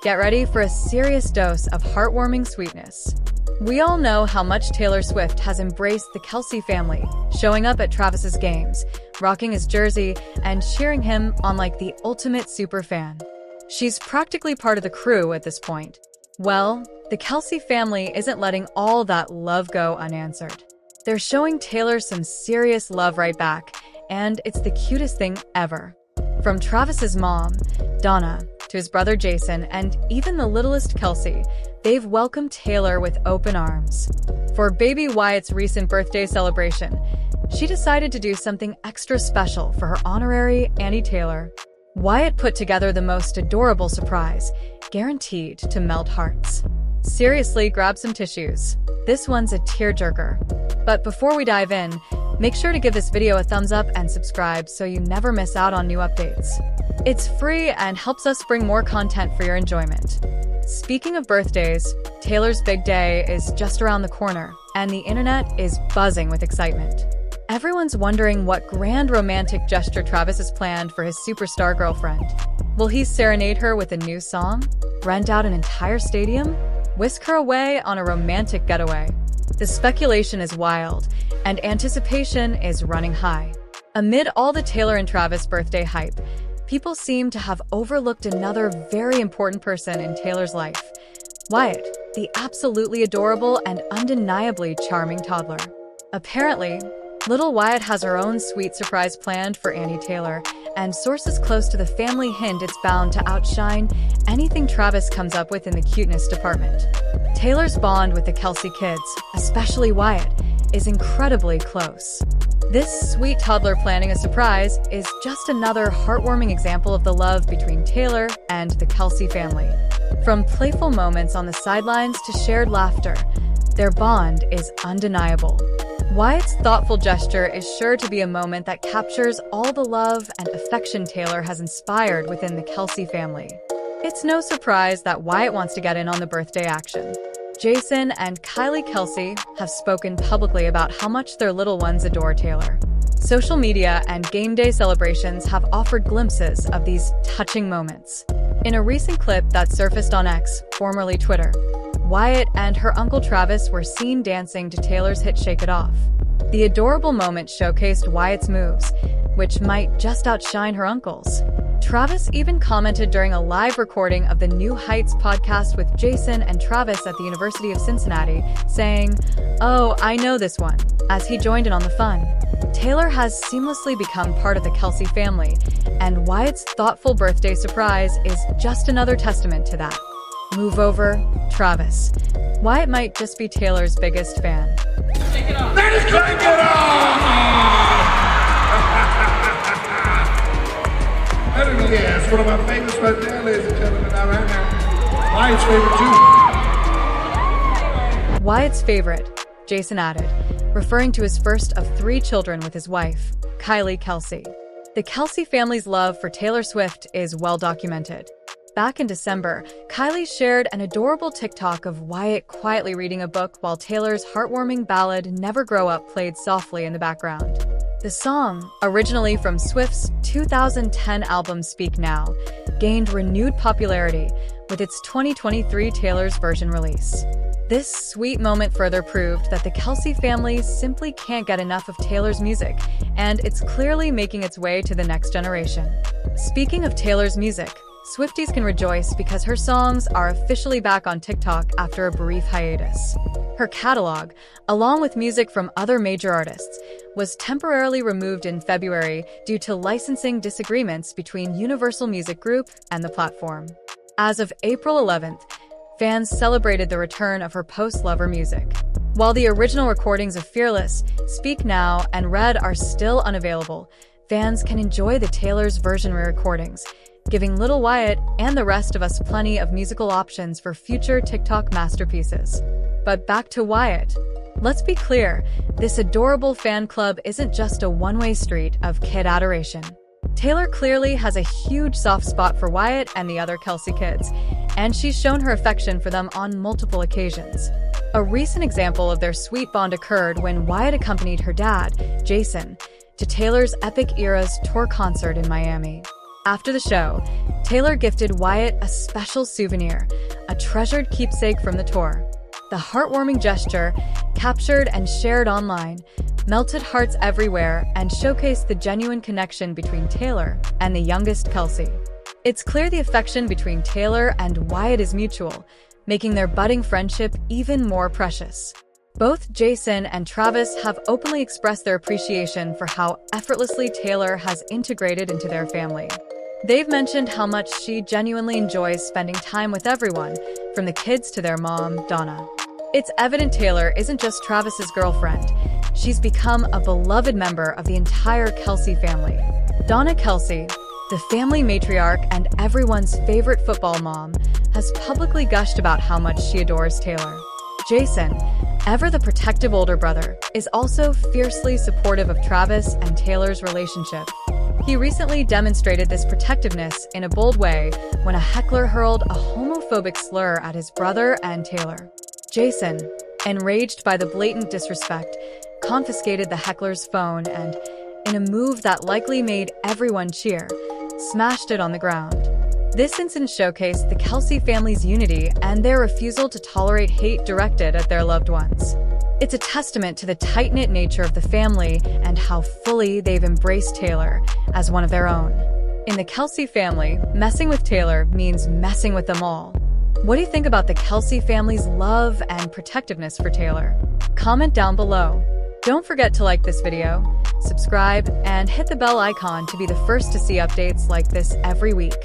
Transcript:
Get ready for a serious dose of heartwarming sweetness. We all know how much Taylor Swift has embraced the Kelce family, showing up at Travis's games, rocking his jersey, and cheering him on like the ultimate superfan. She's practically part of the crew at this point. Well, the Kelce family isn't letting all that love go unanswered. They're showing Taylor some serious love right back, and it's the cutest thing ever. From Travis's mom, Donna, to his brother Jason, and even the littlest Kelce, they've welcomed Taylor with open arms. For baby Wyatt's recent birthday celebration, she decided to do something extra special for her honorary Auntie Taylor. Wyatt put together the most adorable surprise, guaranteed to melt hearts. Seriously, grab some tissues. This one's a tearjerker. But before we dive in, make sure to give this video a thumbs up and subscribe so you never miss out on new updates. It's free and helps us bring more content for your enjoyment. Speaking of birthdays, Taylor's big day is just around the corner, and the internet is buzzing with excitement. Everyone's wondering what grand romantic gesture Travis has planned for his superstar girlfriend. Will he serenade her with a new song? Rent out an entire stadium? Whisk her away on a romantic getaway? The speculation is wild, and anticipation is running high. Amid all the Taylor and Travis birthday hype, people seem to have overlooked another very important person in Taylor's life, Wyatt, the absolutely adorable and undeniably charming toddler. Apparently, little Wyatt has her own sweet surprise planned for Auntie Taylor, and sources close to the family hint it's bound to outshine anything Travis comes up with in the cuteness department. Taylor's bond with the Kelce kids, especially Wyatt, is incredibly close. This sweet toddler planning a surprise is just another heartwarming example of the love between Taylor and the Kelce family. From playful moments on the sidelines to shared laughter, their bond is undeniable. Wyatt's thoughtful gesture is sure to be a moment that captures all the love and affection Taylor has inspired within the Kelce family. It's no surprise that Wyatt wants to get in on the birthday action. Jason and Kylie Kelce have spoken publicly about how much their little ones adore Taylor. Social media and game day celebrations have offered glimpses of these touching moments. In a recent clip that surfaced on X, formerly Twitter, Wyatt and her uncle Travis were seen dancing to Taylor's hit Shake It Off. The adorable moment showcased Wyatt's moves, which might just outshine her uncle's. Travis even commented during a live recording of the New Heights podcast with Jason and Travis at the University of Cincinnati, saying, "Oh, I know this one," as he joined in on the fun. Taylor has seamlessly become part of the Kelce family, and Wyatt's thoughtful birthday surprise is just another testament to that. Move over, Travis. Wyatt might just be Taylor's biggest fan. Shake it off. That is Shake It Off! I don't know, yeah, it's one of my favorites right there, ladies and gentlemen, now right now. Wyatt's favorite too. Wyatt's favorite, Jason added, referring to his first of 3 children with his wife, Kylie Kelce. The Kelce family's love for Taylor Swift is well documented. Back in December, Kylie shared an adorable TikTok of Wyatt quietly reading a book while Taylor's heartwarming ballad Never Grow Up played softly in the background. The song, originally from Swift's 2010 album Speak Now, gained renewed popularity with its 2023 Taylor's version release. This sweet moment further proved that the Kelce family simply can't get enough of Taylor's music, and it's clearly making its way to the next generation. Speaking of Taylor's music, Swifties can rejoice because her songs are officially back on TikTok after a brief hiatus. Her catalog, along with music from other major artists, was temporarily removed in February due to licensing disagreements between Universal Music Group and the platform. As of April 11th, fans celebrated the return of her post-Lover music. While the original recordings of Fearless, Speak Now, and Red are still unavailable, fans can enjoy the Taylor's version re-recordings, giving little Wyatt and the rest of us plenty of musical options for future TikTok masterpieces. But back to Wyatt. Let's be clear, this adorable fan club isn't just a one-way street of kid adoration. Taylor clearly has a huge soft spot for Wyatt and the other Kelce kids, and she's shown her affection for them on multiple occasions. A recent example of their sweet bond occurred when Wyatt accompanied her dad, Jason, to Taylor's Epic Eras tour concert in Miami. After the show, Taylor gifted Wyatt a special souvenir, a treasured keepsake from the tour. The heartwarming gesture, captured and shared online, melted hearts everywhere and showcased the genuine connection between Taylor and the youngest Kelce. It's clear the affection between Taylor and Wyatt is mutual, making their budding friendship even more precious. Both Jason and Travis have openly expressed their appreciation for how effortlessly Taylor has integrated into their family. They've mentioned how much she genuinely enjoys spending time with everyone, from the kids to their mom, Donna. It's evident Taylor isn't just Travis's girlfriend. She's become a beloved member of the entire Kelce family. Donna Kelce, the family matriarch and everyone's favorite football mom, has publicly gushed about how much she adores Taylor. Jason, ever the protective older brother, is also fiercely supportive of Travis and Taylor's relationship. He recently demonstrated this protectiveness in a bold way when a heckler hurled a homophobic slur at his brother and Taylor. Jason, enraged by the blatant disrespect, confiscated the heckler's phone and, in a move that likely made everyone cheer, smashed it on the ground. This incident showcased the Kelce family's unity and their refusal to tolerate hate directed at their loved ones. It's a testament to the tight-knit nature of the family and how fully they've embraced Taylor as one of their own. In the Kelce family, messing with Taylor means messing with them all. What do you think about the Kelce family's love and protectiveness for Taylor? Comment down below. Don't forget to like this video, subscribe, and hit the bell icon to be the first to see updates like this every week.